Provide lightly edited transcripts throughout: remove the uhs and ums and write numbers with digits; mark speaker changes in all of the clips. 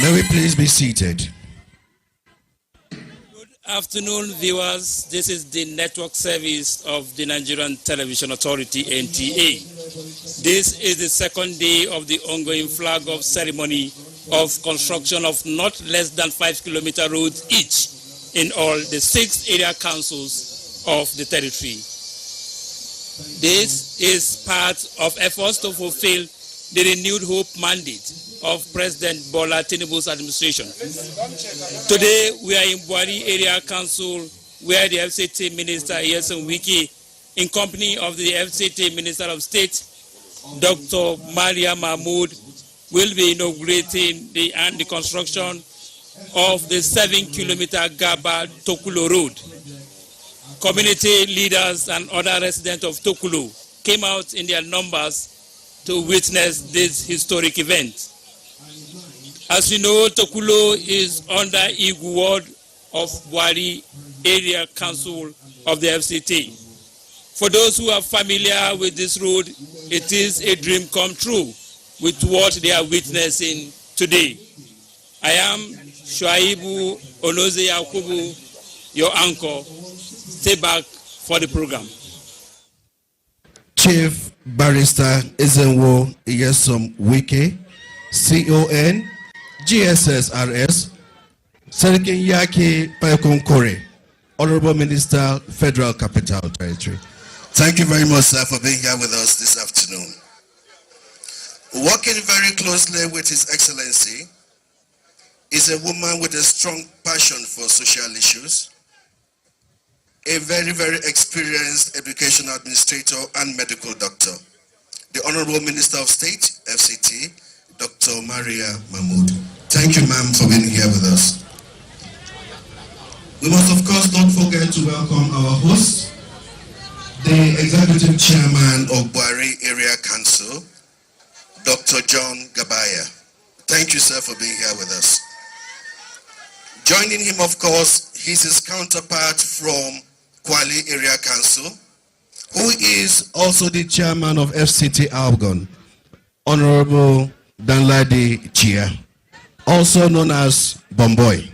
Speaker 1: May we please be seated.
Speaker 2: Good afternoon, viewers. This is the network service of the Nigerian Television Authority, NTA. This is the second day of the ongoing flag-off ceremony of construction of not less than 5-kilometer roads each in all the 6 area councils of the territory. This is part of efforts to fulfill the renewed hope mandate of President Bola Tinubu's administration. Today, we are in Buhari Area Council, where the FCT Minister, Yeson Wiki, in company of the FCT Minister of State, Dr. Maria Mahmood, will be inaugurating the construction of the 7-kilometer Gaba-Tokula road. Community leaders and other residents of Tokulu came out in their numbers to witness this historic event. As you know, Tokulu is under Igu ward of Buhari Area Council of the FCT. For those who are familiar with this road, it is a dream come true with what they are witnessing today. I am Shuaibu Onoze Yakubu, your anchor. Stay back for the program.
Speaker 1: Chief Barrister Ezenwo Iyesom Wike, CON, GSSRS, Serikin Yaki Payakonkore, Honorable Minister, Federal Capital Territory.
Speaker 3: Thank you very much, sir, for being here with us this afternoon. Working very closely with His Excellency is a woman with a strong passion for social issues, a very, very experienced educational administrator and medical doctor, the Honorable Minister of State, FCT, Dr. Maria Mahmood. Thank you, ma'am, for being here with us. We must, of course, not forget to welcome our host, the Executive Chairman of Buhari Area Council, Dr. John Gabaya. Thank you, sir, for being here with us. Joining him, of course, is his counterpart from Kwali Area Council,
Speaker 1: who is also the Chairman of FCT Algon, Honorable Danladi Chia, also known as Bomboy.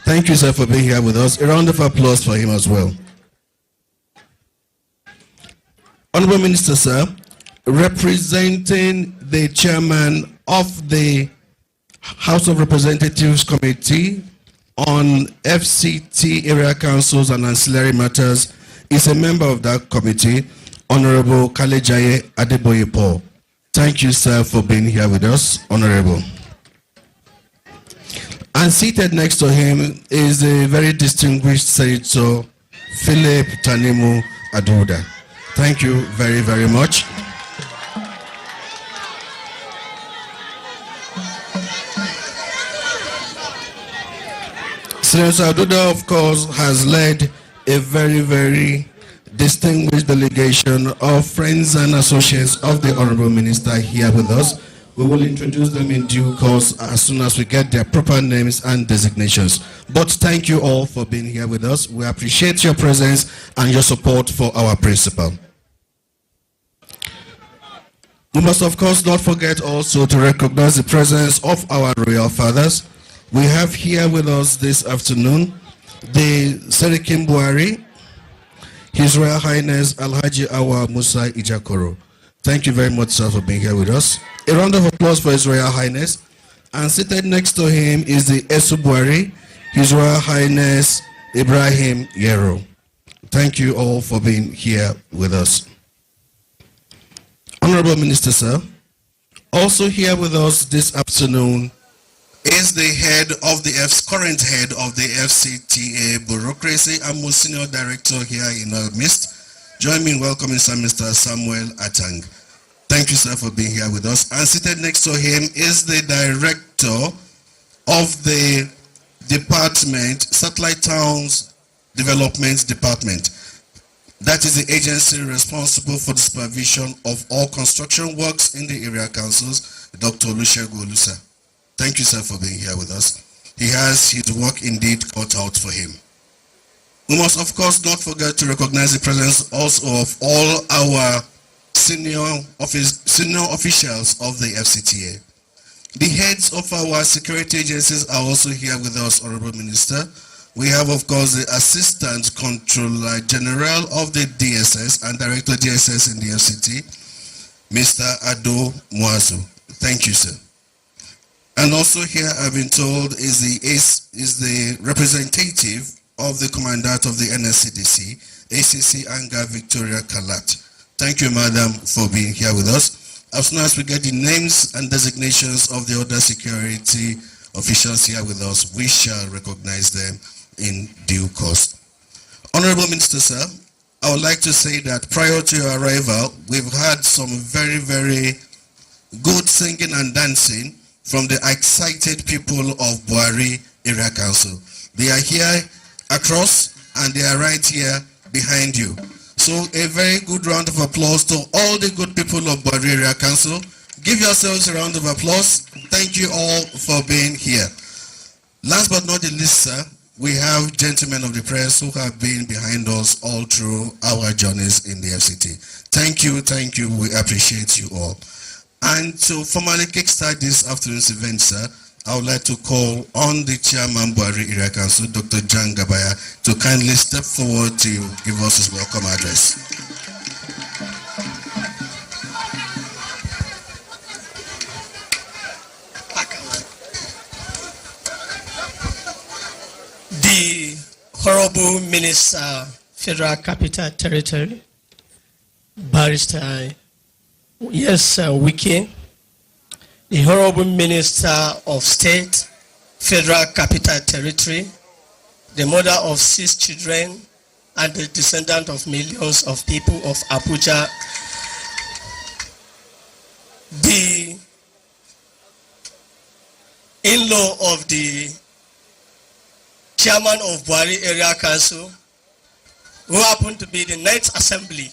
Speaker 1: Thank you, sir, for being here with us. A round of applause for him as well. Honorable Minister, sir, representing the Chairman of the House of Representatives Committee on FCT Area Councils and Ancillary Matters, is a member of that committee, Honorable Kalejaye Adeboye Paul. Thank you, sir, for being here with us, Honorable. And seated next to him is a very distinguished Senator, Philip Tanimu Aduda. Thank you very, very much. Senator Aduda, of course, has led a very, very distinguished delegation of friends and associates of the Honorable Minister here with us. We will introduce them in due course as soon as we get their proper names and designations. But thank you all for being here with us. We appreciate your presence and your support for our principal. We must, of course, not forget also to recognize the presence of our royal fathers. We have here with us this afternoon the Serikin Buhari, His Royal Highness Alhaji Awa Musa Ijakoro. Thank you very much, sir, for being here with us. A round of applause for His Royal Highness. And seated next to him is the Esu Buhari, His Royal Highness Ibrahim Yero. Thank you all for being here with us. Honorable Minister, sir, also here with us this afternoon
Speaker 3: is the current head of the FCTA bureaucracy and most senior director here in our midst. Join me in welcoming Sir Mr. Samuel Atang. Thank you, sir, for being here with us. And seated next to him is the director of the department, Satellite Towns Development Department. That is the agency responsible for the supervision of all construction works in the area councils, Dr. Olusegun Olusa. Thank you, sir, for being here with us. He has his work indeed cut out for him. We must, of course, not forget to recognize the presence also of all our senior officials of the FCTA. The heads of our security agencies are also here with us, Honorable Minister. We have, of course, the Assistant Controller General of the DSS and Director DSS in the FCT, Mr. Ado Mwazu. Thank you, sir. And also here, I've been told, is the representative of the Commandant of the NSCDC, ACC Anga Victoria Kalat. Thank you, Madam, for being here with us. As soon as we get the names and designations of the other security officials here with us, we shall recognize them in due course. Honorable Minister, sir, I would like to say that prior to your arrival, we've had some very, very good singing and dancing from the excited people of Buhari Area Council. They are here across and they are right here behind you. So a very good round of applause to all the good people of Buhari Area Council. Give yourselves a round of applause. Thank you all for being here. Last but not the least, sir, we have gentlemen of the press who have been behind us all through our journeys in the FCT. Thank you, we appreciate you all. And to formally kickstart this afternoon's event, sir, I would like to call on the Chairman Buhari Area Council, Dr. John Gaba, to kindly step forward to give us his welcome address.
Speaker 4: The Honorable Minister, Federal Capital Territory, Barrister Wiki, the Honorable Minister of State, Federal Capital Territory, the mother of 6 children and the descendant of millions of people of Abuja, the in-law of the chairman of Buhari Area Council, who happened to be the 9th Assembly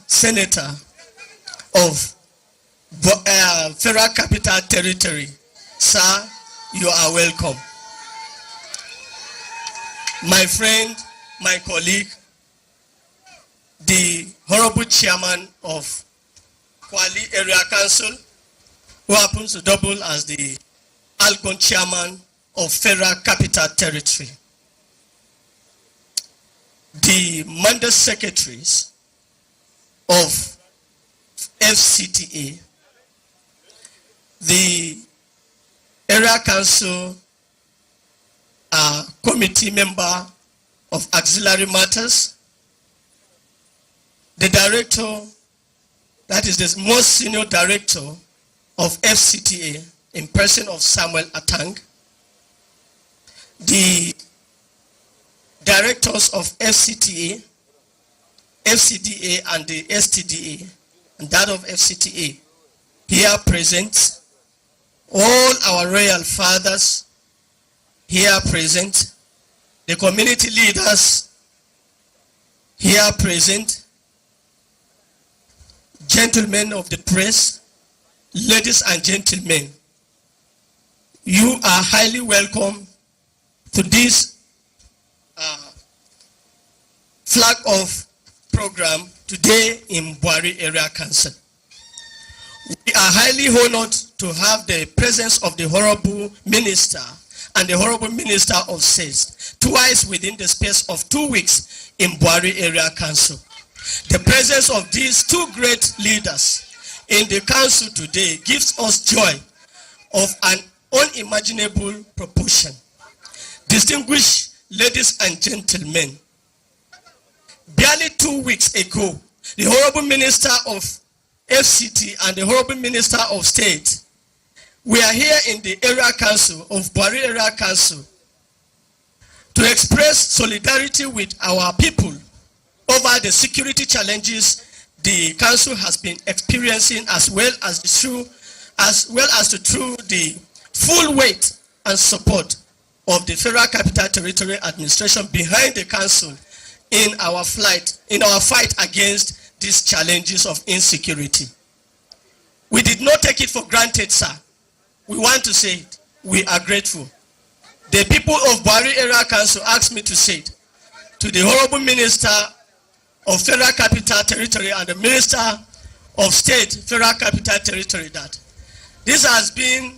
Speaker 4: Senator of Federal Capital Territory. Sir, you are welcome. My friend, my colleague, the Honorable Chairman of Kwali Area Council, who happens to double as the Algon Chairman of Federal Capital Territory, the mandate secretaries of FCTA, the Area Council committee member of auxiliary matters, the director, that is the most senior director of FCTA in person of Samuel Atang, the directors of FCTA, FCDA and the STDA, and that of FCTA, here present, all our royal fathers here present, the community leaders here present, gentlemen of the press, ladies and gentlemen, you are highly welcome to this flag off program today in Buhari Area Council. We are highly honored to have the presence of the Honorable Minister and the Honorable Minister of State twice within the space of 2 weeks in Buhari Area Council. The presence of these 2 great leaders in the council today gives us joy of an unimaginable proportion. Distinguished ladies and gentlemen, barely 2 weeks ago, the Honorable Minister of FCT and the Honorable Minister of State, we are here in the Area Council of Buhari Area Council to express solidarity with our people over the security challenges the council has been experiencing, as well as through the full weight and support of the Federal Capital Territory Administration behind the council in our fight against these challenges of insecurity. We did not take it for granted, sir. We want to say it. We are grateful. The people of Buhari Area Council asked me to say it to the Honorable Minister of Federal Capital Territory and the Minister of State, Federal Capital Territory, that This has been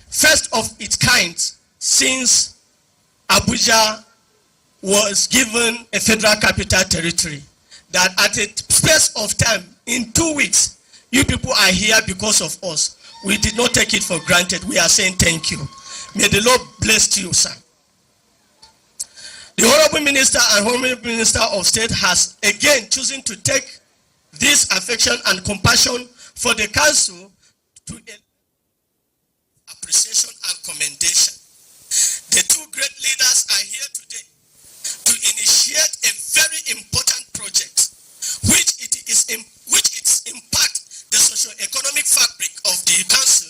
Speaker 4: first of its kind since Abuja was given a federal capital territory. That at a space of time, in 2 weeks, you people are here because of us. We did not take it for granted. We are saying thank you. May the Lord bless you, sir. The Honorable Minister and Honorable Minister of State has again chosen to take this affection and compassion for the council to appreciation and commendation. The two great leaders are here today to initiate a very important project which its impact the socio-economic fabric of the council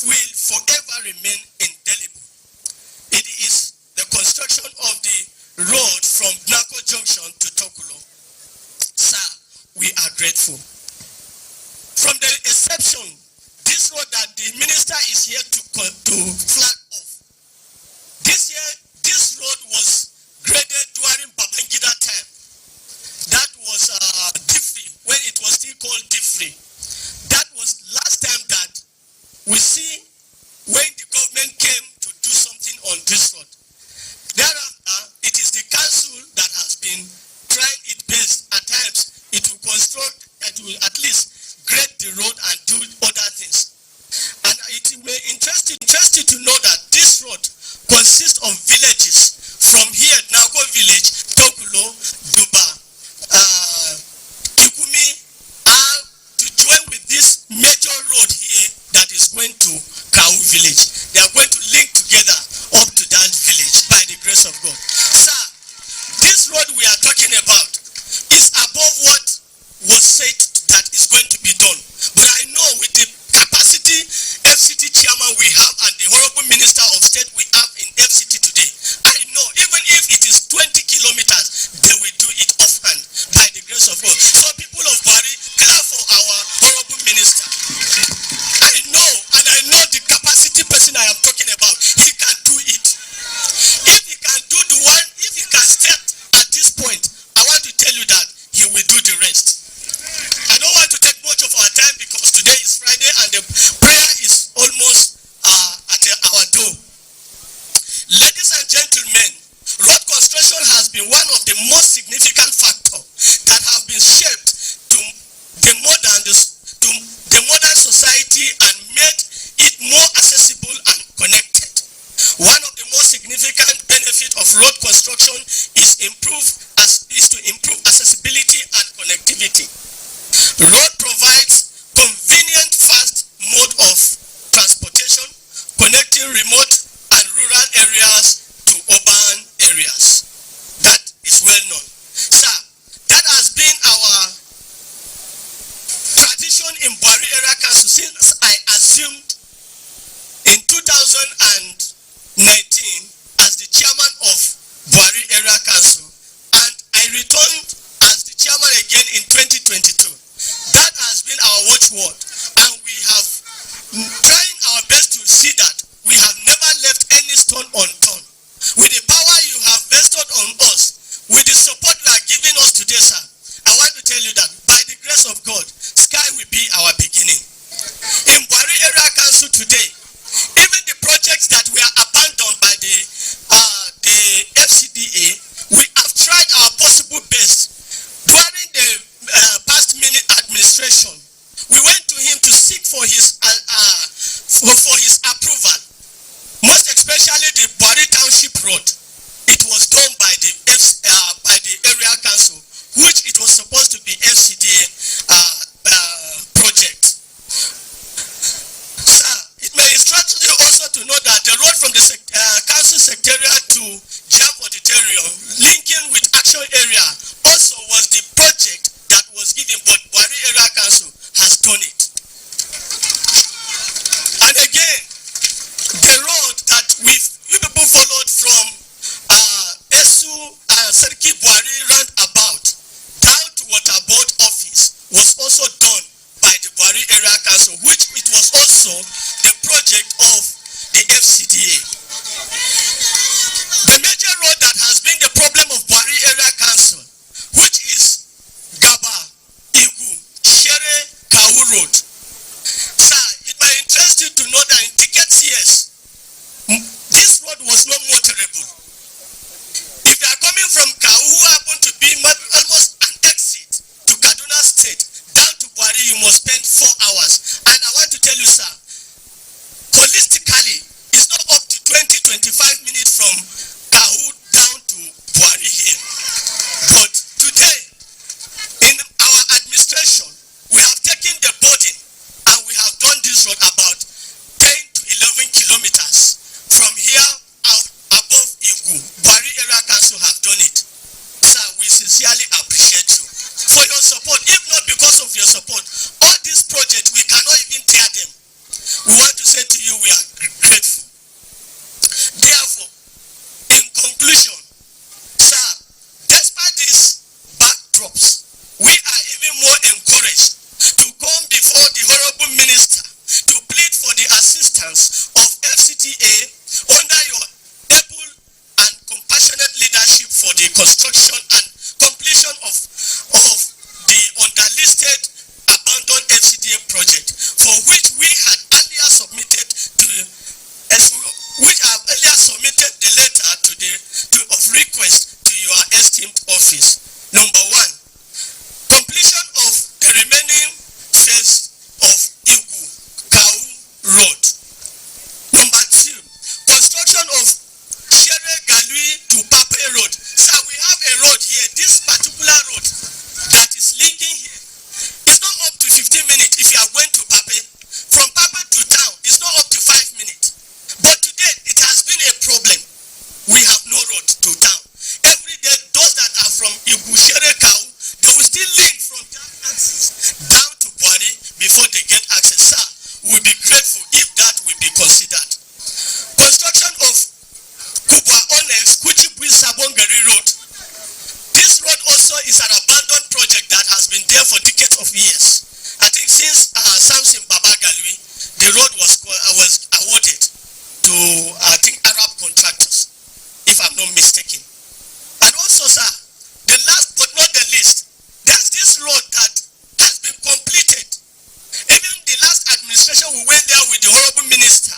Speaker 4: will forever remain indelible. It is the construction of the road from Nako Junction to Tokulo. Sir, we are grateful. From the inception, this road that the minister is here to flag off. This year, this road was graded during Babangida time. That was Diffree, when it was still called Diffree. That was last time that we see when the government came to do something on this road. Thereafter, it is the council that has been trying its best. At times, it will construct, it will at least grade the road and do other things. And it may interest you to know that this road consists of villages. From here, Nako village, Tokulo, Duba, Kikumi, are to join with this major road here that is going to Kau village. They are going to link together up to that village by the grace of God. Sir, this road we are talking about is above what was said that is going to be done. But I know with the capacity FCT chairman we have and the Honorable Minister of State we have in FCT today, I know even if it is 20 kilometers, they will do it offhand by the grace of God. So people of Bari, clap for our Honorable Minister. I know, and I know the capacity person I am talking about, he can do it. If he can do the one, if he can step at this point, I want to tell you that he will do the rest. I don't want to take much of our time because today is Friday and the prayer is almost at our door. Ladies and gentlemen, road construction has been one of the most significant factors that have been shaped to the modern society and made it more accessible and connected. One of the most significant benefits of road construction is to improve accessibility and connectivity. Road provides convenient, fast mode of transportation, connecting remote and rural areas to urban areas. That is well known. Sir, that has been our tradition in Buhari Area Council since I assumed in 2019 as the chairman of Buhari Area Council, and I returned as the chairman again in 2022. That has been our watchword, and we have trying our best to see that we have never left any stone unturned. With the power you have vested on us, with the support you are giving us today, sir, I want to tell you that by the grace of God, sky will be our beginning. In Buhari Area Council today, even the projects that were abandoned by the FCDA, we have tried our possible best. During the past minute administration, we went to him to seek for his approval. Most especially the Buhari Township Road. It was done by the area council, which it was supposed to be FCDA project. Sir, it may instruct you also to know that the road from the council secretariat to Jam Auditorium, linking with Action Area, also was the project that was given, but Buhari Area Council has done it. And again, the road that you people followed from Esu Seriki Buhari roundabout down to Waterboard office was also done by the Buhari Area Council, which it was also the project of the FCTA. The major road that has been the problem of Buhari Area Council, which is Gaba, Igu, Shere, Kau Road. Sir, it may interest you construction and completion of the underlisted abandoned FCTA project, for which we had earlier submitted the letter of request to your esteemed office. Number one, completion of the remaining phase of Igu-Kau Road. Number two, construction of Shere Galui to Pape Road. Sir, we have a road here. This particular road that is linking here is not up to 15 minutes if you are going to Pape. From Pape to town, it's not up to 5 minutes. But today, it has been a problem. We have no road to town. Every day, those that are from Igu Shere Kau, they will still link from that axis down to Buari before they get access. Sir, we'll be grateful if that will be considered. Construction of Kubwa Onex, Kuchibui Sabongeri Road. This road also is an abandoned project that has been there for decades of years. I think since Samson Babagalui, the road was awarded to, I think, Arab contractors, if I'm not mistaken. And also, sir, the last but not the least, there's this road that has been completed. Even the last administration, we went there with the Honorable Minister.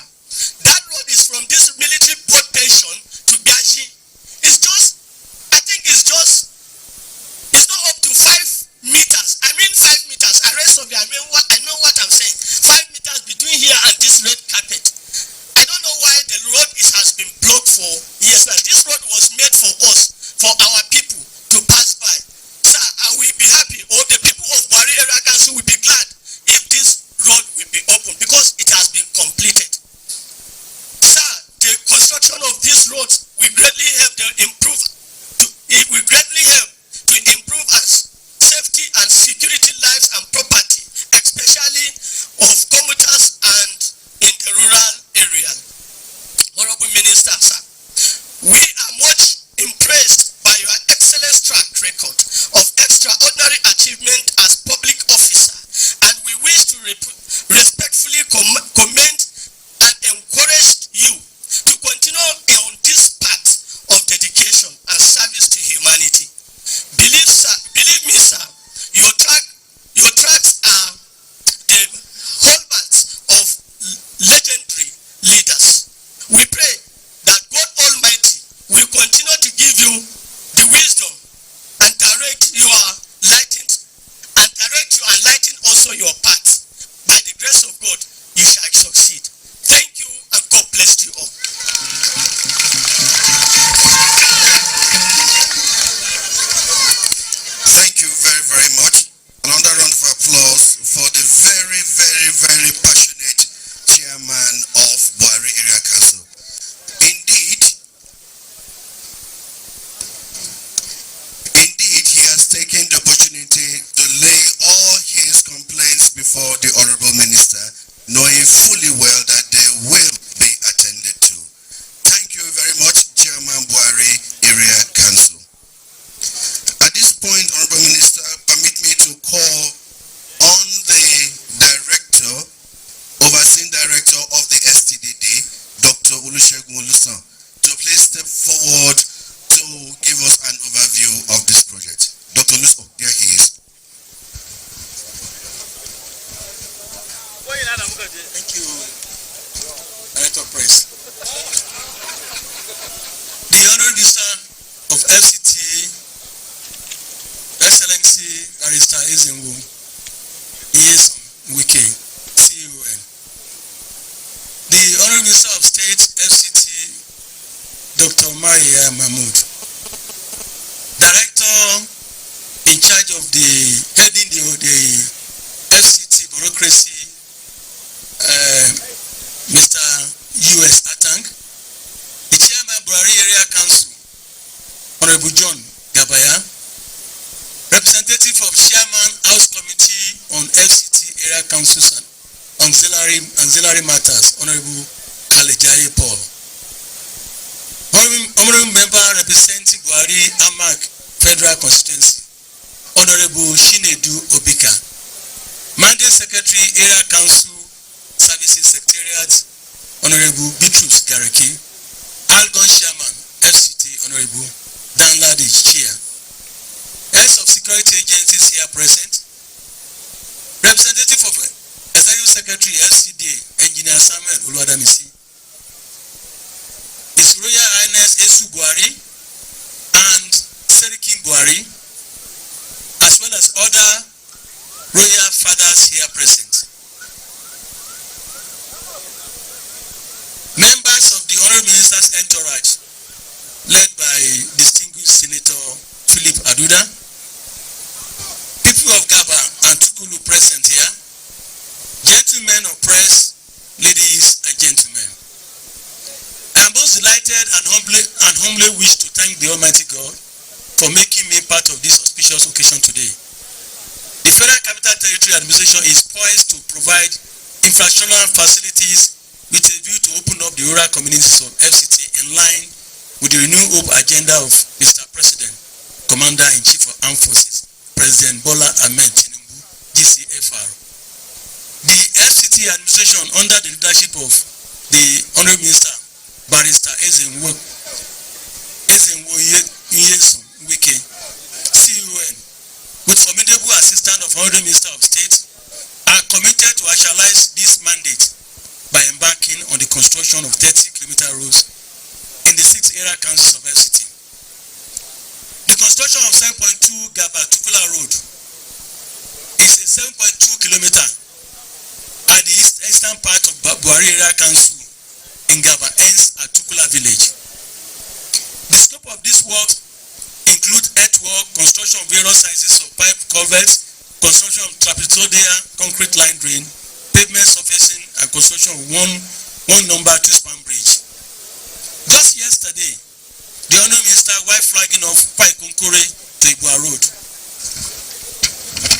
Speaker 4: That road is from this military boat pension to Biaji. It's just, I think it's not up to 5 meters. I mean 5 meters. I rest of you, I know what I'm saying. 5 meters between here and this red carpet. I don't know why the road has been blocked for years now. This road was made for us, for our people to pass by. Sir, I will be happy, or the people of Buari Area Council will be glad if this road will be open because it has been completed. Sir, the construction of these roads will greatly help to improve us safety and security lives and property, especially of commuters and in the rural area. Honorable Minister, sir, we are much impressed by your excellent track record of extraordinary achievement as public officer, and we wish to respectfully commend and encourage you to continue on this path of dedication and service to humanity. Believe me, sir, your tracks are the hallmarks of legendary leaders. We pray that God Almighty will continue to give you the wisdom and direct you and lighten also your path. By the grace of God, you shall succeed. Thank you, and God bless you all.
Speaker 3: Thank you very, very much. Another round of applause for the very, very, very passionate chairman of Buari Area Council. Indeed, he has taken the opportunity to lay all his complaints before the Honorable Minister, knowing fully well that they will be attended to. Thank you very much, Chairman Buari Area Council. At this point, Honorable Minister, permit me to call on the overseeing director of the STDD, Dr. Olusegun Olusan, to please step forward to give us an overview of this project. Dr. Olusan, there he is.
Speaker 5: Thank you, Director of Press. The Honorable Minister of FCT, Excellency Barrister Ezenwo Iyesan Wike, CUN. The Honorable Minister of State, FCT, Dr. Maria Mahmood. Director in charge of heading the FCT bureaucracy, Mr. U.S. Atang. The Chairman Buari Area Council, Honorable John Gabaya. Representative of Chairman House Committee on FCT Area Councils and Auxiliary Matters, Honorable Kalejaye Paul. Honorable Member representing Buari Amak Federal Constituency, Honorable Shinedu Obika. Mandate Secretary Area Council Services Secretariat, Honorable Bitrus Gareki. Algon Chairman FCT, Honorable Danladi of security agencies here present, representative of Executive Secretary FCT, Engineer Samuel Oluwadamisi, His Royal Highness Esu Buhari and Serikin Buhari, as well as other royal fathers here present. Members of the Honourable Minister's entourage, led by distinguished Senator Philip Aduda, people of Gaba-Tokula present here, gentlemen of press, ladies and gentlemen. I am most delighted and humbly wish to thank the Almighty God for making me part of this auspicious occasion today. The Federal Capital Territory Administration is poised to provide infrastructural facilities with a view to open up the rural communities of FCT in line with the renewed hope agenda of Mr. President, Commander-in-Chief of Armed Forces, President Bola Ahmed Tinubu, GCFR. The FCT administration, under the leadership of the Honourable Minister, Barrister Ezenwo Nyesom Wike, CUN, with formidable assistance of Honourable Minister of State, are committed to actualize this mandate by embarking on the construction of 30-kilometer roads in the 6 area councils of FCT. The construction of 7.2 Gaba-Tokula Road is a 7.2 kilometer at the eastern part of Buhari Area Council in Gaba, ends at Tokula Village. The scope of this work includes earthwork, construction of various sizes of pipe culverts, construction of trapezoidal concrete line drain, pavement surfacing, and construction of one number 2-span bridge. Just yesterday, the Honourable Minister, while flagging off Paipunkure to Ibua Road,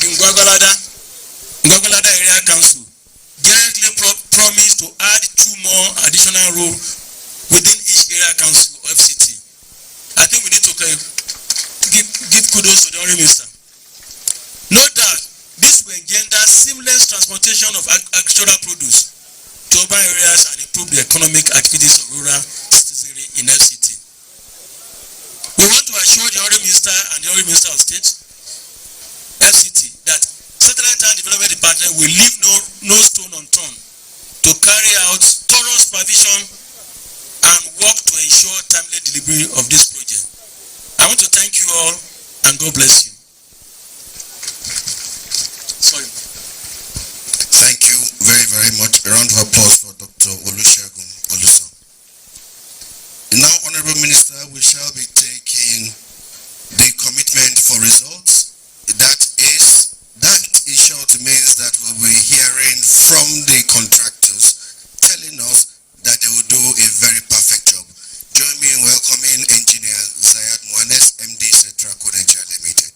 Speaker 5: in Gwagwalada Area Council, generously promised to add 2 more additional roads within each area council of FCT. I think we need to give kudos to the Honourable Minister. No doubt, this will engender seamless transportation of agricultural produce to urban areas and improve the economic activities of rural citizenry in FCT. We want to assure the Honourable Minister and the Honourable Minister of State, FCT, that Satellite Town Development Department will leave no stone unturned to carry out thorough supervision and work to ensure timely delivery of this project. I want to thank you all and God bless you. Sorry.
Speaker 3: Thank you very, very much. A round of applause for Dr. Olusegun Oluso. Now, Honorable Minister, we shall be taking the commitment for results. That in short means that we'll be hearing from the contractors telling us that they will do a very perfect job. Join me in welcoming Engineer Zayad Mwanes, MD Setraco Nigeria Limited.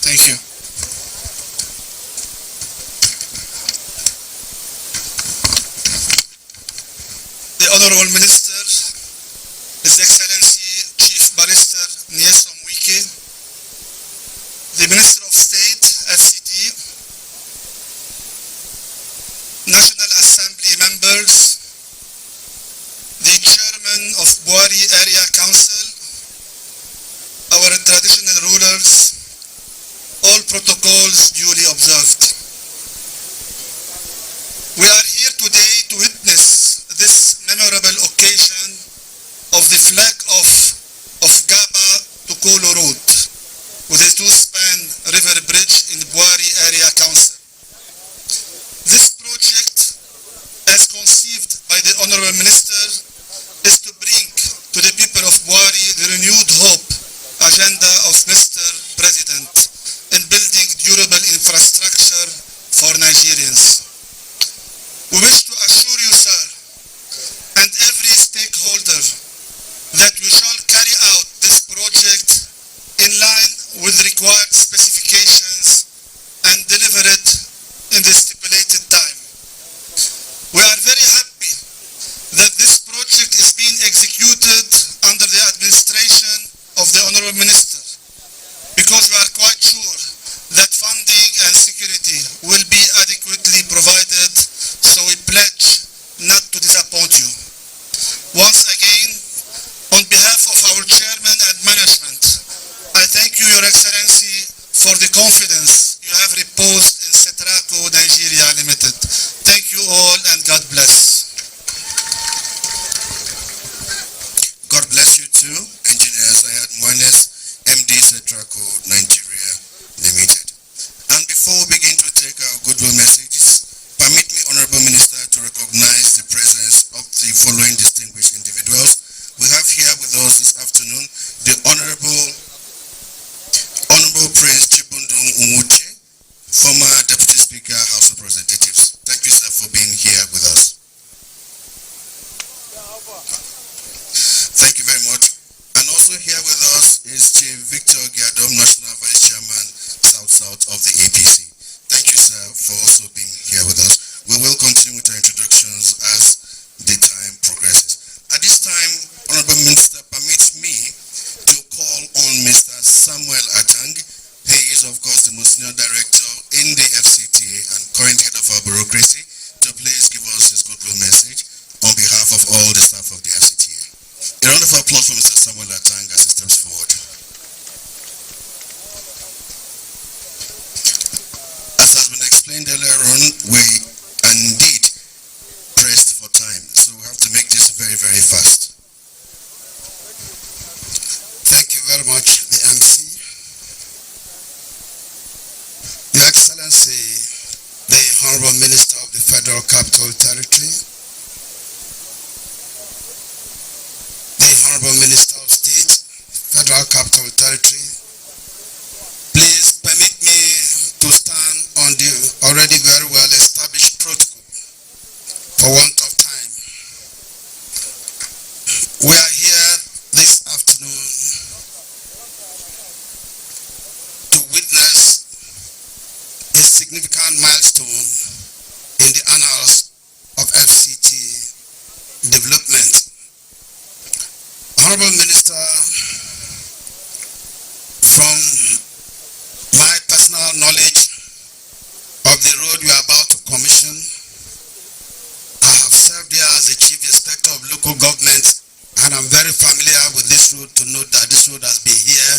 Speaker 6: Thank you. The Honorable Minister, His Excellency Chief Barrister Nyesom Wike, the Minister of State, FCT, National Assembly members, the Chairman of Buhari Area Council, our traditional rulers, all protocols duly observed. We are here today to witness this memorable occasion of the flag of Gaba-Tokula Road with a 2-span river bridge in Buhari Area Council. This project, as conceived by the Honourable Minister, is to bring to the people of Buhari the renewed hope agenda of Mr. President in building durable infrastructure for Nigerians. We wish to assure you, sir, and every stakeholder that we shall carry out this project in line with required specifications and deliver it in the stipulated time. We are very happy that this project is being executed under the administration of the Honourable Minister, because we are quite sure that funding and security will be adequately provided, so we pledge not to disappoint you. Once again, on behalf of our chairman and management, confidence you have reposed in Cetraco Nigeria Limited. Thank you all and God bless.
Speaker 3: God bless you too, Engineer Sayed Mwanes, MD Cetraco Nigeria Limited. And before we begin to take our goodwill messages, permit me, Honorable Minister, to recognize the presence of the following distinguished individuals. We have here with us this afternoon the Honorable Prince Chibundung Umuche, former Deputy Speaker, House of Representatives. Thank you, sir, for being here with us. Thank you very much. And also here with us is Chief Victor Giadom, National Vice Chairman, South of the APC. Thank you, sir, for also being here with us. We will continue with our introductions as the time progresses. At this time, Honorable Minister permits me to call on Mr. Samuel Atang. He is, of course, the most senior director in the FCT and current head of our bureaucracy, to please give us his goodwill message on behalf of all the staff of the FCTA. A round of applause for Mr. Samuel Atang as he steps forward. As has been explained earlier on, we are indeed pressed for time, so we have to make this very, very fast.
Speaker 6: Thank you very much, the MC. Your Excellency, the Honorable Minister of the Federal Capital Territory, the Honorable Minister of State, Federal Capital Territory, please permit me to stand on the already very well established protocol for want of time. We are here this afternoon to witness a significant milestone in the annals of FCT development. Honorable Minister, from my personal knowledge of the road you are about to commission, I have served here as the Chief Inspector of Local Government, and I'm very familiar with this road to note that this road has been here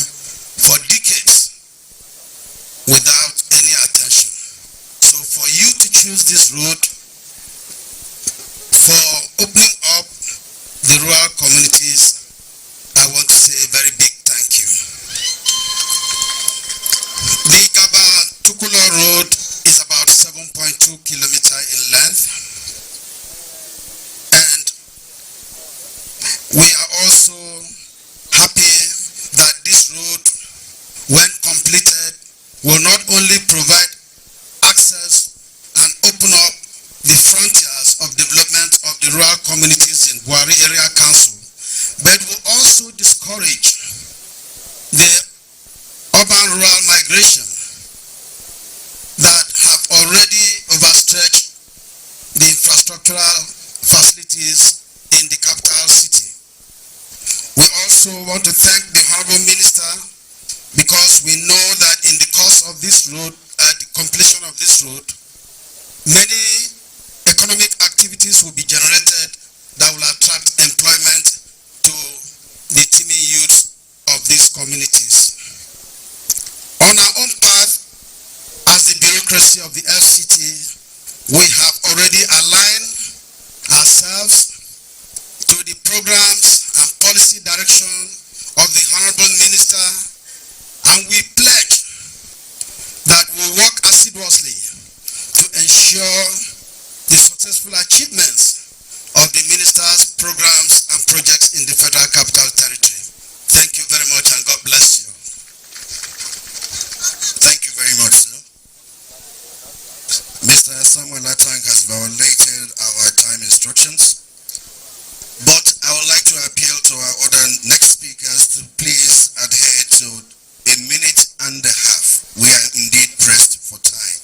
Speaker 6: for decades without any attention. So for you to choose this road for opening up the rural communities, I want to say a very big thank you. The Gaba-Tokula road is about 7.2 kilometers in length, and we are also happy that this road, when completed, will not only provide access and open up the frontiers of development of the rural communities in Buhari Area Council, but will also discourage the urban-rural migration that have already overstretched the infrastructural facilities in the capital city. We also want to thank the Honorable Minister, because we know that in the course of this road, the completion of this road, many economic activities will be generated that will attract employment to the teeming youths of these communities. On our own part, as the bureaucracy of the FCT, we have already aligned ourselves to the programs and policy direction of the Honorable Minister, and we pledge that we will work assiduously to ensure the successful achievements of the Minister's programs and projects in the Federal Capital Territory. Thank you very much, and God bless you.
Speaker 3: Thank you very much, sir. Mr. Samuel Atang has violated our time instructions, but I would like to appeal to our other next speakers to please adhere to a minute and a half. We are indeed pressed for time.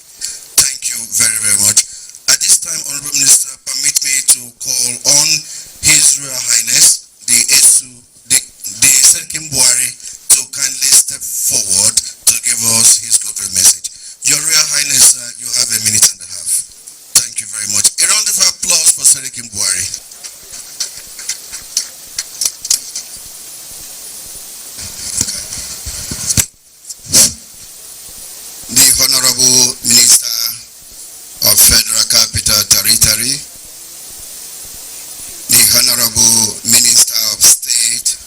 Speaker 3: Thank you very, very much. At this time, Honorable Minister, permit me to call on His Royal Highness, the Serikim Buhari, to kindly step forward to give us his goodwill message. Your Royal Highness, you have a minute and a half. Thank you very much. A round of applause for Serikim Buhari. Honorable Minister of Federal Capital Territory, the Honorable Minister of State,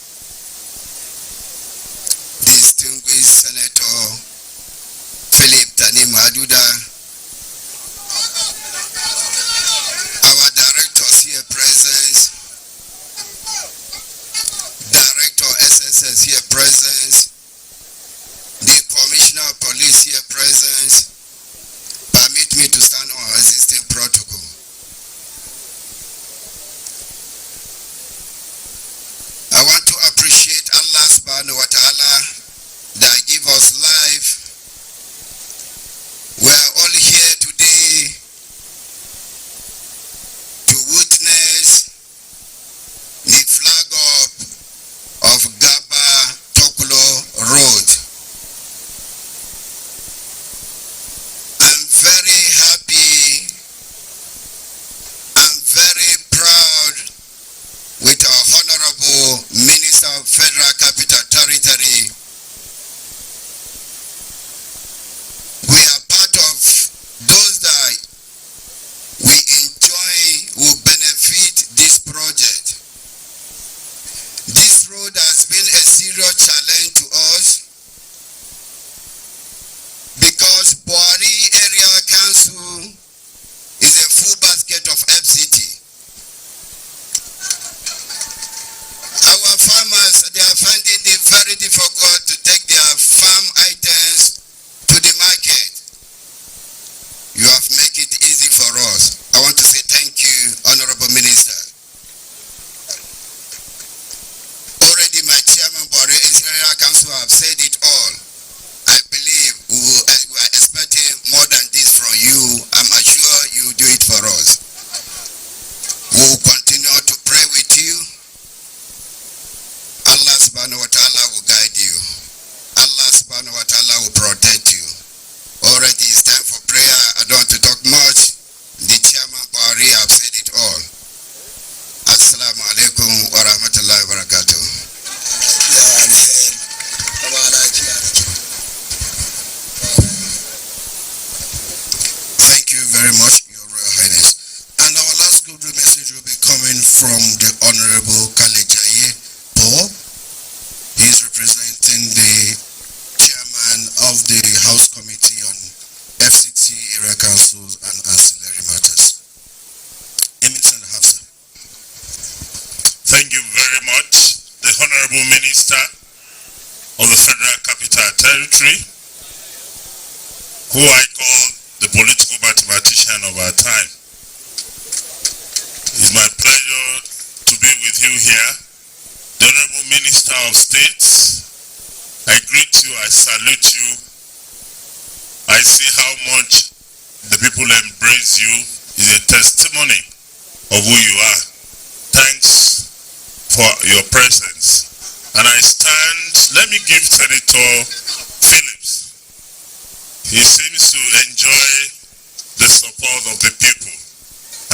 Speaker 3: distinguished Senator Philip Tani Maduda, our directors here present, Director SSS here present, the Commissioner of Police here present. Permit me to stand on existing protocol. I want to appreciate Allah subhanahu wa ta'ala that give us life. We are all here today to witness the flag up of Gaba-Tokula Road. I'm very happy, I'm very proud with our Honorable Minister of Federal Capital Territory. We are part of those that we enjoy, will benefit this project. This road has been a serious challenge to us because Buhari Area Council is a full basket of FCT. Our farmers, they are finding it very difficult to take their farm items to the market. You have made it easy for us. I want to say thank you, Honorable Minister. Already my chairman, Buhari Area Council, have said it all. I believe we are expecting more than this from you. I'm sure you will do it for us. We will continue to pray with you. Allah subhanahu wa ta'ala will guide you. Allah subhanahu wa ta'ala will protect you. Already it's time for prayer. I don't want to talk much. The chairman Buhari have said it all. Assalamu alaikum wa rahmatullahi wa barakatuh. Thank you very much, Your Royal Highness. And our last good message will be coming from the Honorable Kalejaye Paul. He is representing the chairman of the House Committee on FCT Area Councils and Ancillary Matters. A minute and a half, sir.
Speaker 7: Thank you very much, the Honorable Minister of the Federal Capital Territory, who I call the political mathematician of our time. It's my pleasure to be with you here. The Honorable Minister of State, I greet you, I salute you. I see how much the people embrace you. Is a testimony of who you are. Thanks for your presence. And I stand, let me give Senator Phillips. He seems to enjoy the support of the people.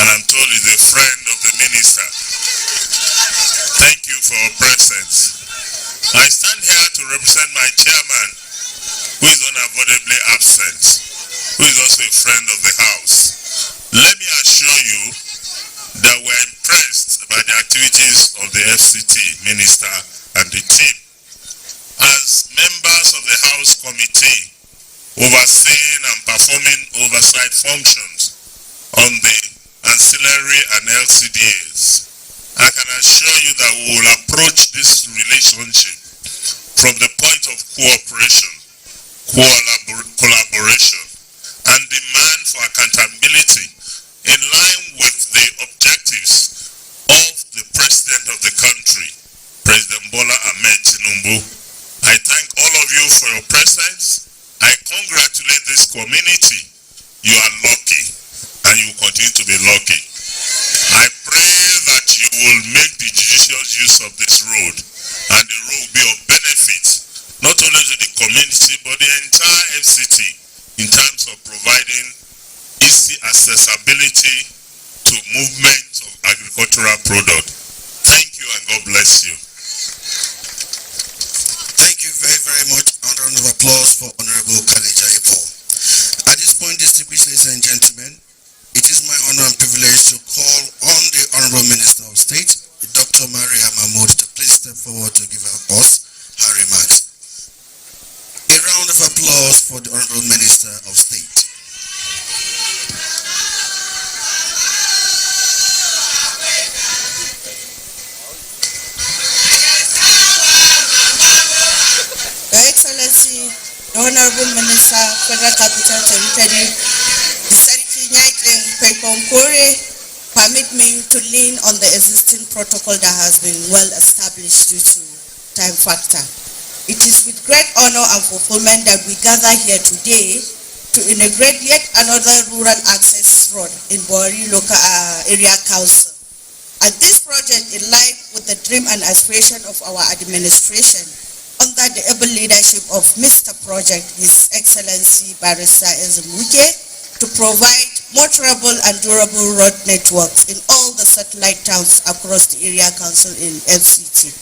Speaker 7: And I'm told he's a friend of the minister. Thank you for your presence. I stand here to represent my chairman, who is unavoidably absent, who is also a friend of the House. Let me assure you that we're impressed by the activities of the FCT minister and the team. As members of the House Committee, overseeing and performing oversight functions on the ancillary and LCDAs, I can assure you that we will approach this relationship from the point of cooperation, collaboration, and demand for accountability in line with the objectives of the President of the country, President Bola Ahmed Tinubu. I thank all of you for your presence. I congratulate this community. You are lucky, and you will continue to be lucky. I pray that you will make the judicious use of this road, and the road will be of benefit not only to the community but the entire FCT in terms of providing easy accessibility to movement of agricultural product. Thank you and God bless you.
Speaker 3: Thank you very, very much. A round of applause for Honorable Kalejaye Paul. At Distinguished ladies and gentlemen, it is my honor and privilege to call on the Honorable Minister of State, Dr. Maria Mahmood, to please step forward to give us her remarks. A round of applause for the Honorable Minister of State.
Speaker 8: Your Excellency, the Honorable Minister, Federal Capital Territory, the Sariki Nyakin Peponkore, permit me to lean on the existing protocol that has been well established due to time factor. It is with great honor and fulfillment that we gather here today to integrate yet another rural access road in Buari Local Area Council. And this project, in line with the dream and aspiration of our administration, under the able leadership of Mr. Project, His Excellency Barrister Ezemuke, to provide more durable and durable road networks in all the satellite towns across the area council in FCT.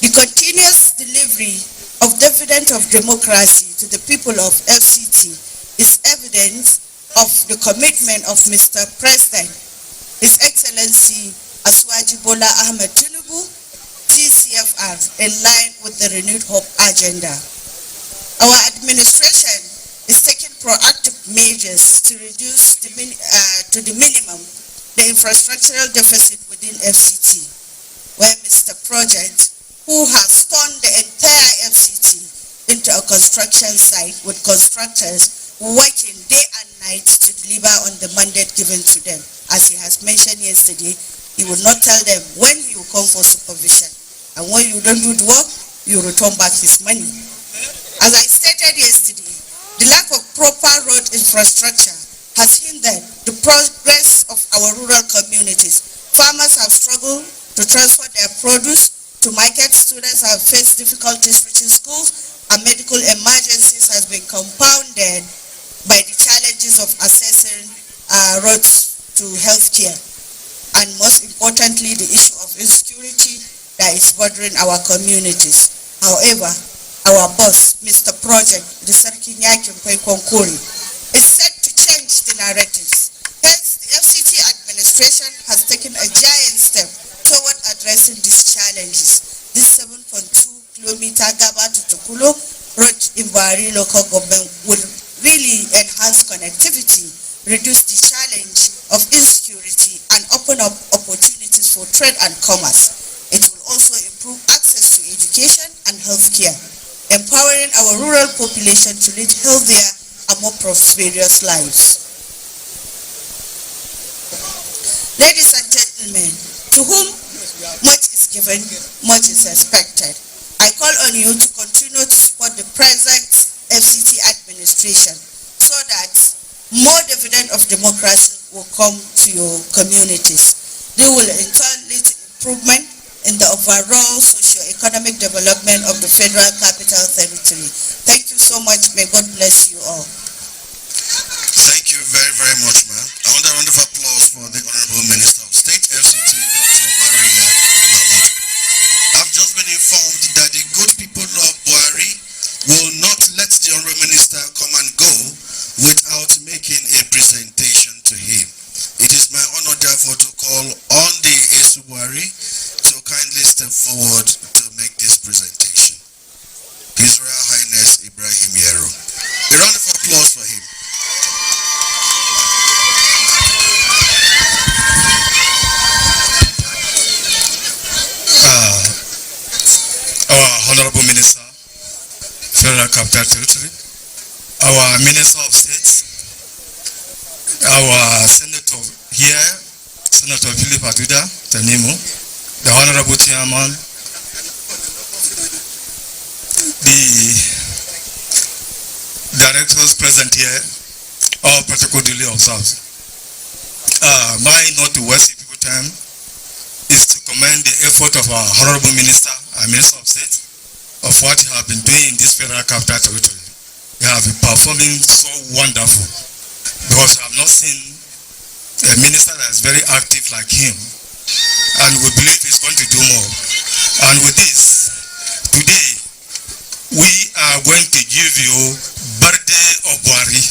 Speaker 8: The continuous delivery of dividend of democracy to the people of FCT is evidence of the commitment of Mr. President, His Excellency Aswaji Bola Ahmed Tinubu, TCFR, in line with the Renewed Hope agenda. Our administration is taking proactive measures to reduce to the minimum the infrastructural deficit within FCT, where Mr. Project, who has turned the entire FCT into a construction site with constructors working day and night to deliver on the mandate given to them. As he has mentioned yesterday, he will not tell them when he will come for supervision. And when you don't do the work, you return back his money. As I stated yesterday, the lack of proper road infrastructure has hindered the progress of our rural communities. Farmers have struggled to transfer their produce to market, students have faced difficulties reaching schools, and medical emergencies has been compounded by the challenges of accessing roads to healthcare. And most importantly, the issue of insecurity that is bothering our communities. However, our boss, Mr. Project, the Sariki Nyakin Peponkore, is set to change the narratives. Hence, the FCT administration has taken a giant step toward addressing these challenges. This 7.2-kilometer Gaba-Tokula road in Buari local government will really enhance connectivity, reduce the challenge of insecurity, and open up opportunities for trade and commerce. It will also improve access to education and healthcare, empowering our rural population to lead healthier and more prosperous lives. Ladies and gentlemen, to whom much is given, much is expected. I call on you to continue to support the present FCT administration so that more dividend of democracy will come to your communities. They will in turn lead to improvement in the overall socio-economic development of the Federal Capital Territory. Thank you so much. May God bless you all.
Speaker 3: Thank you very, very much, ma'am. I want a round of applause for the Honorable Minister of State, FCT, Dr. Maria Mahmood. I've just been informed that the good people of Buari will not let the Honorable Minister come and go without making a presentation to him. It is my honor, therefore, to call on the Esu Buari to kindly step forward to make this presentation. His Royal Highness Ibrahim Yero. A round of applause for him.
Speaker 6: Our Honorable Minister, Federal Capital Territory, our Minister of State, our Senator here, Senator Philip Atuda, Tanimo, the Honorable Chairman, the directors present here, all protocol duly observed. Mine not to waste people time is to commend the effort of our Honorable Minister and Minister of State of what he have been doing in this Federal Capital Territory. They have been performing so wonderful because I have not seen a minister that is very active like him, and we believe he's going to do more. And with this, today we are going to give you birthday of Buari.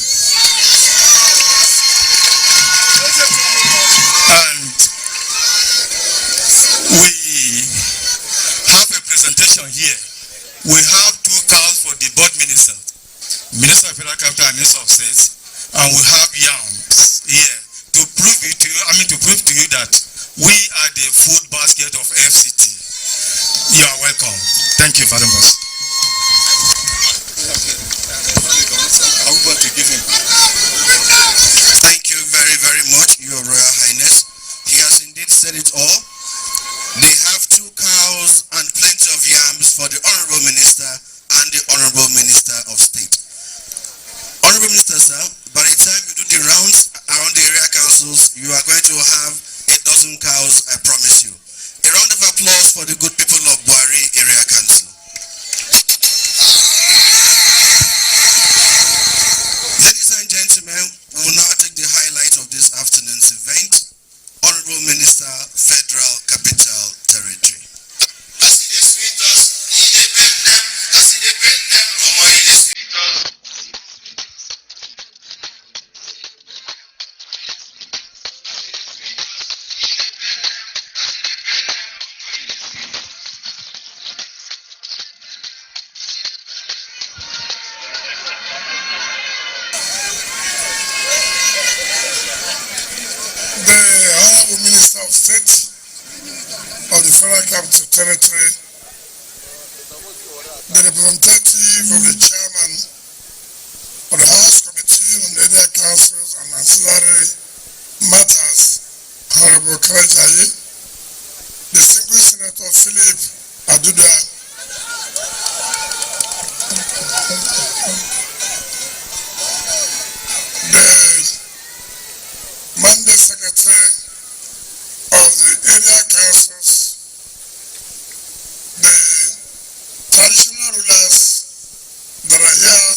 Speaker 5: we have 2 cows for the board minister, Minister of Federal Capital and Minister of State, and we have yams here to prove it to you, to prove to you that we are the food basket of FCT. You are welcome. Thank you very much.
Speaker 3: Thank you very, very much, Your Royal Highness. He has indeed said it all. They have 2 cows and plenty of yams for the Honorable Minister and the Honorable Minister of State. Honorable Minister, sir, by the time you do the rounds around the area councils, you are going to have a dozen cows, I promise you. A round of applause for the good people of Buhari Area Council. Ladies and gentlemen, we will now take the highlight of this afternoon's event. Honorable Minister, Federal Capital Territory.
Speaker 6: Minister of State of the Federal Capital Territory, the representative of the chairman of the House Committee on Area Councils and Ancillary Matters, Honorable Karajayi, distinguished Senator Philip Aduda, the Monday Secretary of the area councils, the traditional rulers that are here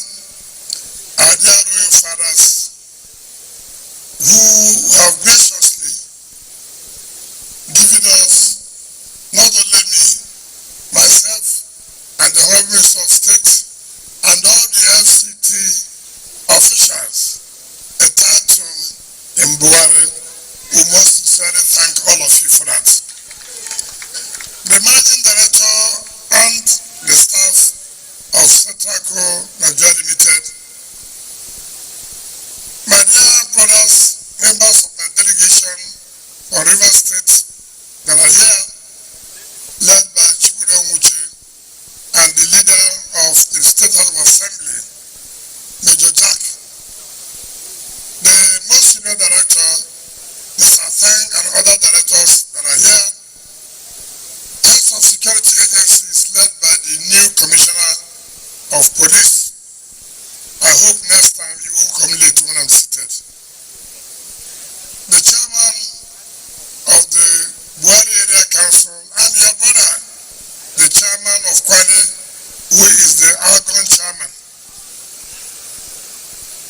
Speaker 6: are their royal fathers who have graciously given us, not only me, myself, and the Honorable Minister of State, and all the FCT officials, a title in Buhari. We must sincerely thank all of you for that. The Managing Director and the staff of Setraco Nigeria Limited, my dear brothers, members of my delegation from River State that are here, led by Chukwudo Muche and the leader of the State House of Assembly, Major Jack, the most senior director, Mr. Feng, and other directors that are here, heads of security agencies led by the new Commissioner of Police. I hope next time you won't come late when I'm seated. The chairman of the Buhari Area Council and your brother, the chairman of Kwale, who is the outgoing chairman.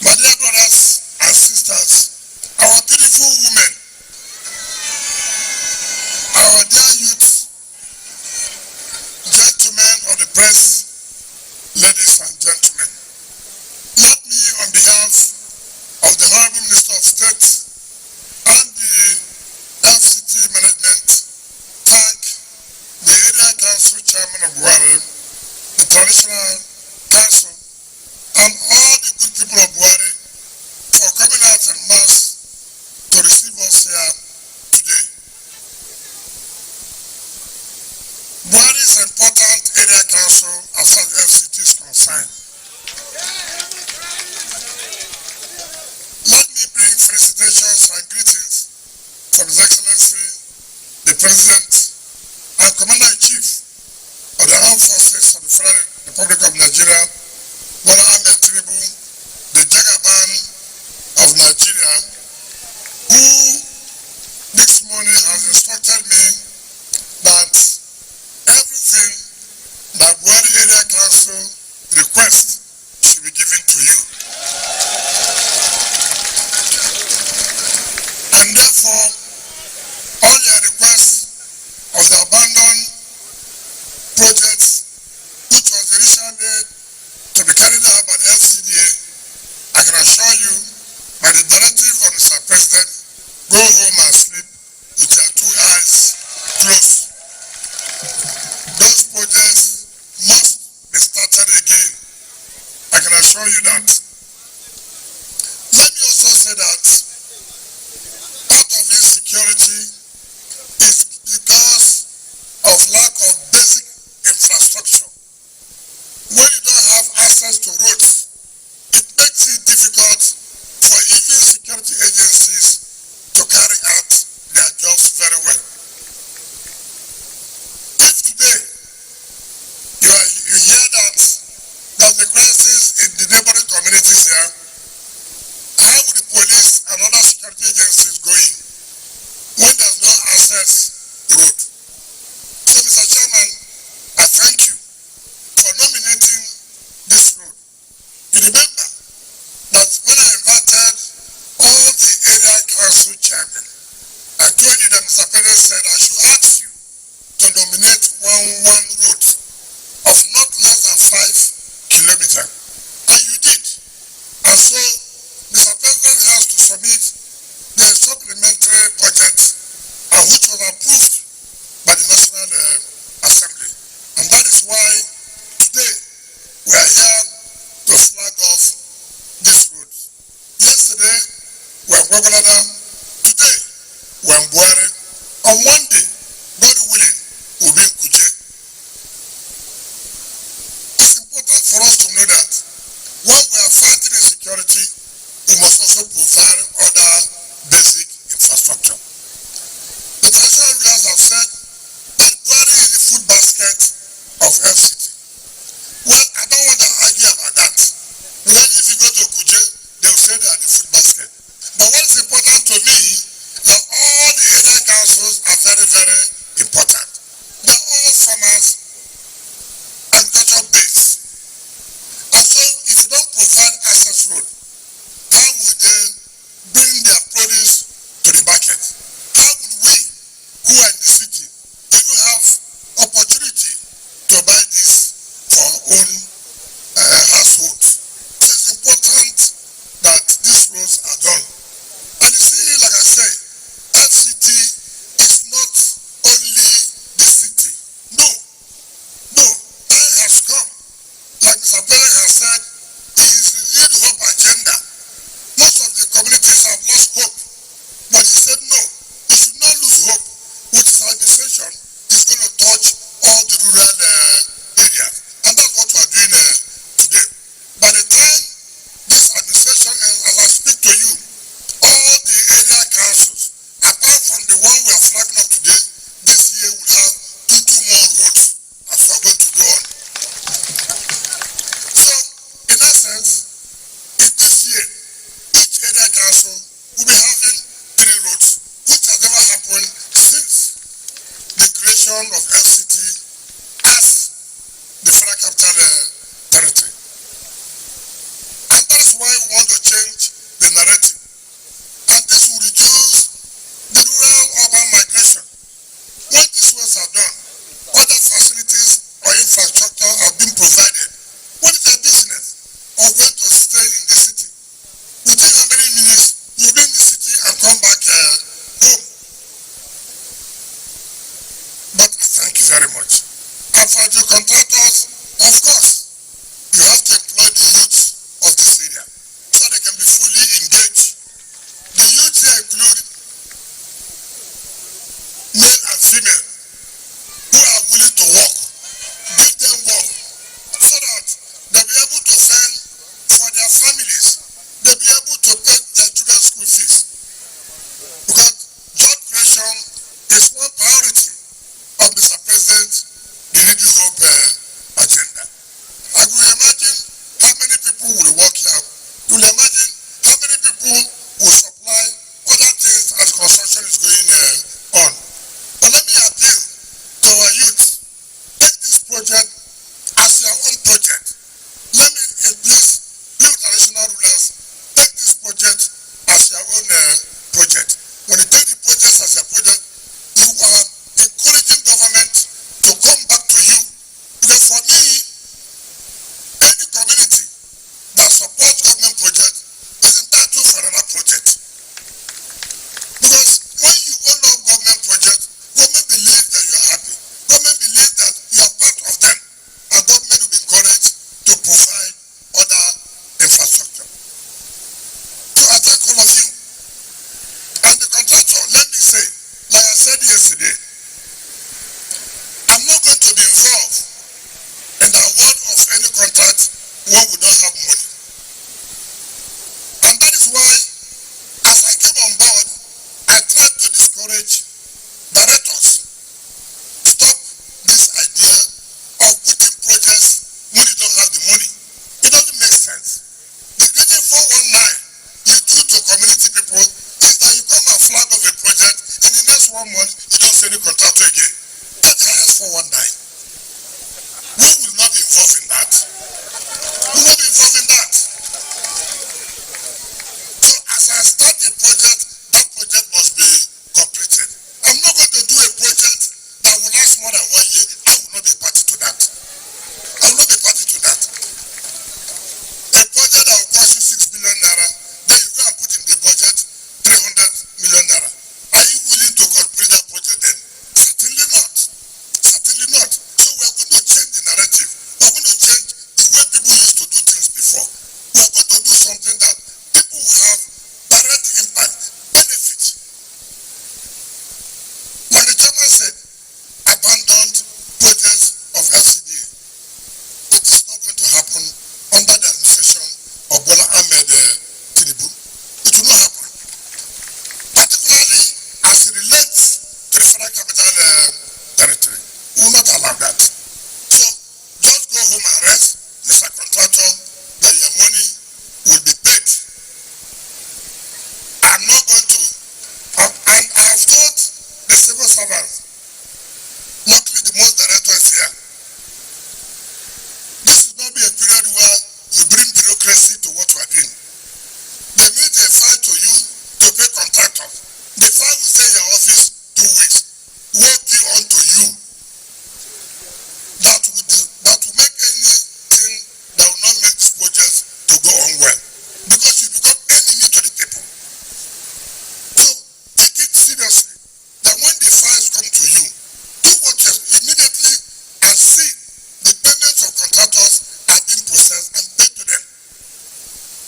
Speaker 6: My dear brothers and sisters, our beautiful women, our dear youths, gentlemen of the press, ladies and gentlemen, let me, on behalf of the Honorable Minister of State and the FCT management, thank the Area Council Chairman of Buhari, the Traditional Council, and all the good people of Buhari for coming out en masse to receive us here today. Buhari is an important area council as far as the FCT is concerned. Let me bring felicitations and greetings from His Excellency, the President and Commander-in-Chief of the Armed Forces of the Federal Republic of Nigeria, Bola Ahmed Tinubu, the Jagaban of Nigeria, who this morning has instructed me that everything that Buhari Area Council requests should be given to you. And therefore, all your requests of the abandoned projects, which was initially to be carried out by the FCDA, I can assure you, by the directive of Mr. President, go home and sleep with your 2 eyes closed. Those projects must assure you that. Let me also say that part of insecurity is because of lack of basic infrastructure. When you don't have access to roads, it makes it difficult for even security agencies to carry out their jobs very well. If today you hear that there's a crisis in the neighboring communities here, how would the police and other security agencies go in when there's no access road? So, Mr. Chairman, I thank you for nominating this road. You remember that when I invited all the area council chairmen, I told you that Mr. Perez said I should ask you to nominate one road of not less than 5 kilometers. And you did. And so, Mr. President has to submit the supplementary budget, which was approved by the National Assembly. And that is why today we are here to flag off this road. Yesterday we were in Gaba-Tokula, today we are in Buhari. On Monday, God willing, we'll be in Kuje. It's important for us to know that when we are fighting insecurity, we must also provide other basic infrastructure. The traditional rulers have said that Buhari is the food basket of FCT. Well, I don't want to argue about that. Because if you go to Kuje, they will say they are the food basket. But what is important to me is that all the area councils are very, very important. They are all farmers, agriculture based. And so if you don't provide access road, how would they bring their produce to the market? How would we, who are in the city, even have opportunity to buy this for our own households? So it's important that these roads are done. And you see, like I say, FCT is not only the city. No. Time has come. Like Mr. Perez has said, it is the renewed hope agenda. Most of the communities have lost hope. But he said, no, you should not lose hope. With his administration, he's going to touch all the rural areas. And that's what we are doing today. By the time this administration ends, as I speak to you, all the area councils, apart from the one we are flagging up today, this year will have two more roads as we are going to go on. So,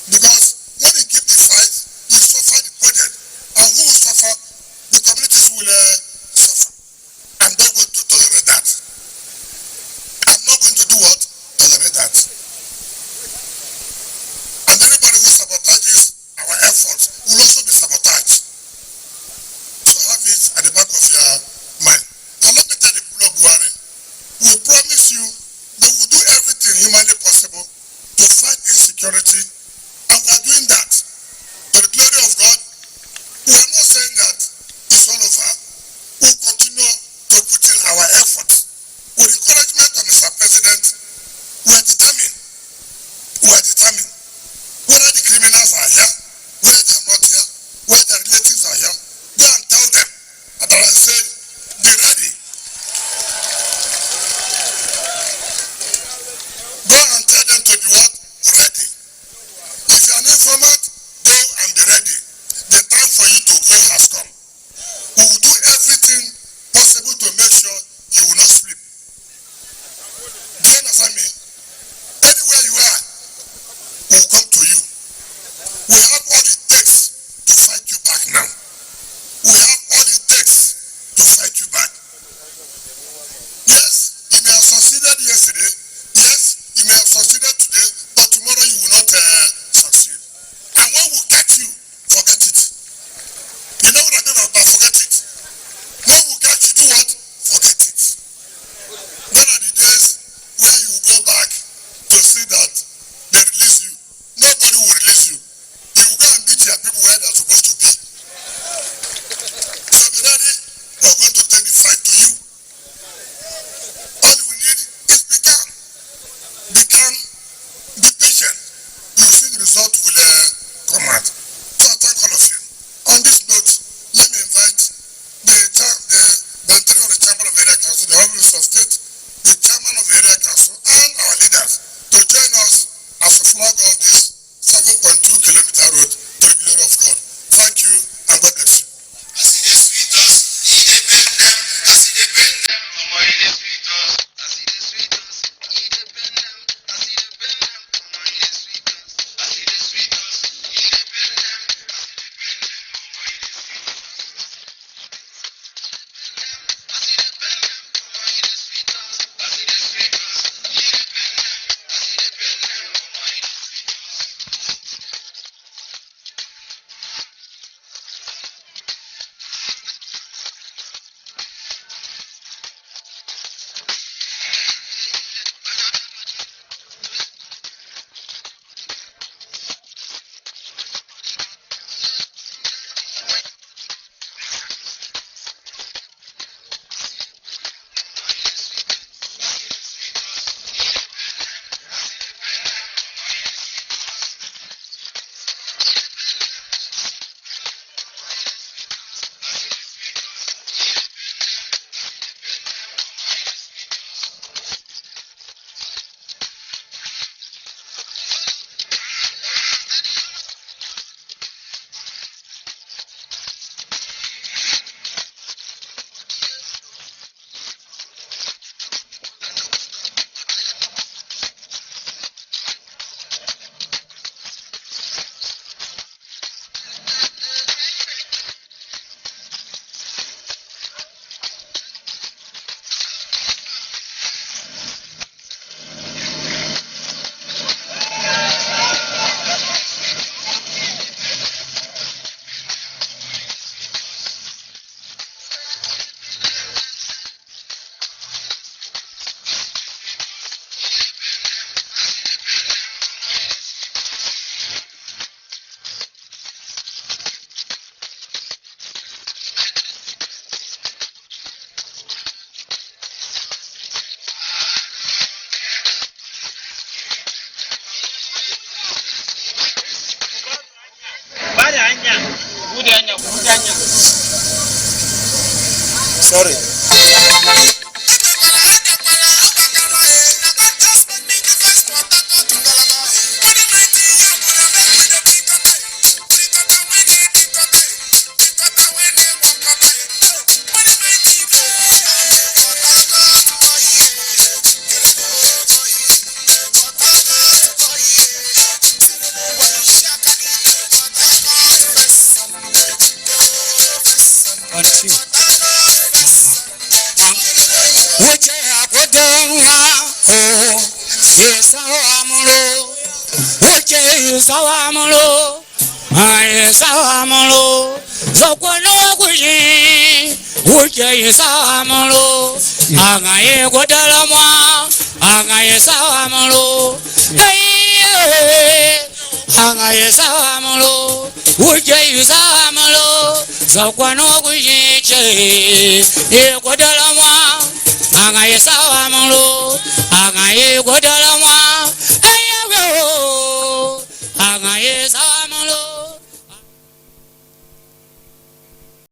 Speaker 6: Because when you keep the fight, you suffer the project. And who will suffer? The communities will suffer. I'm not going to tolerate that. I'm not going to do what? Tolerate that. And anybody who sabotages our efforts will also be sabotaged. So have it at the back of your mind. Now let me tell the people of Buhari, we promise you that we will do everything humanly possible to fight insecurity, and we are doing that. To the glory of God, we are not saying that it's all over. We will continue to put in our effort. With encouragement of Mr. President, we are determined. We are determined. Whether the criminals are here, whether they are not here, whether their relatives are here, go and tell them. And I said, be ready. Go and tell them to be what? Ready. If you are an informant, go and be ready. The time for you to go has come. We will do everything possible to make sure you will not sleep. Do you understand me? Anywhere you are, we will come to you. We have all it takes to fight you back now. We have all it takes to fight you back. Yes, you may have succeeded yesterday. Yes, you may have succeeded today, but tomorrow you will not succeed. And when we catch you, forget it. You know what I mean about forget it? When we catch you, do what? Forget it. Then are the days where you go back to see that they release you. Nobody will release you. You will go and beat your people where they are supposed to be. So be ready. We are going to take the fight to you. All we need is be calm. Be calm. Be patient. You will see the result will come out. So I thank all of you. On this note, let me invite the Secretary of the Chamber of Area Council, the Honorable Minister of State, the Chairman of the Area Council, and our leaders to join us as we flag off this 7.2 kilometer road to the glory of God. Thank you and God bless you. Sorry.
Speaker 9: Which I put down, oh, yes, Amulo. Which is Amulo. I Samulo. Zokono Kuji. Which is Amulo. Angaye Guadalama. Angaye Samulo. Angaye Samulo. Which is Amulo. Zokono Kuji. Guadalama.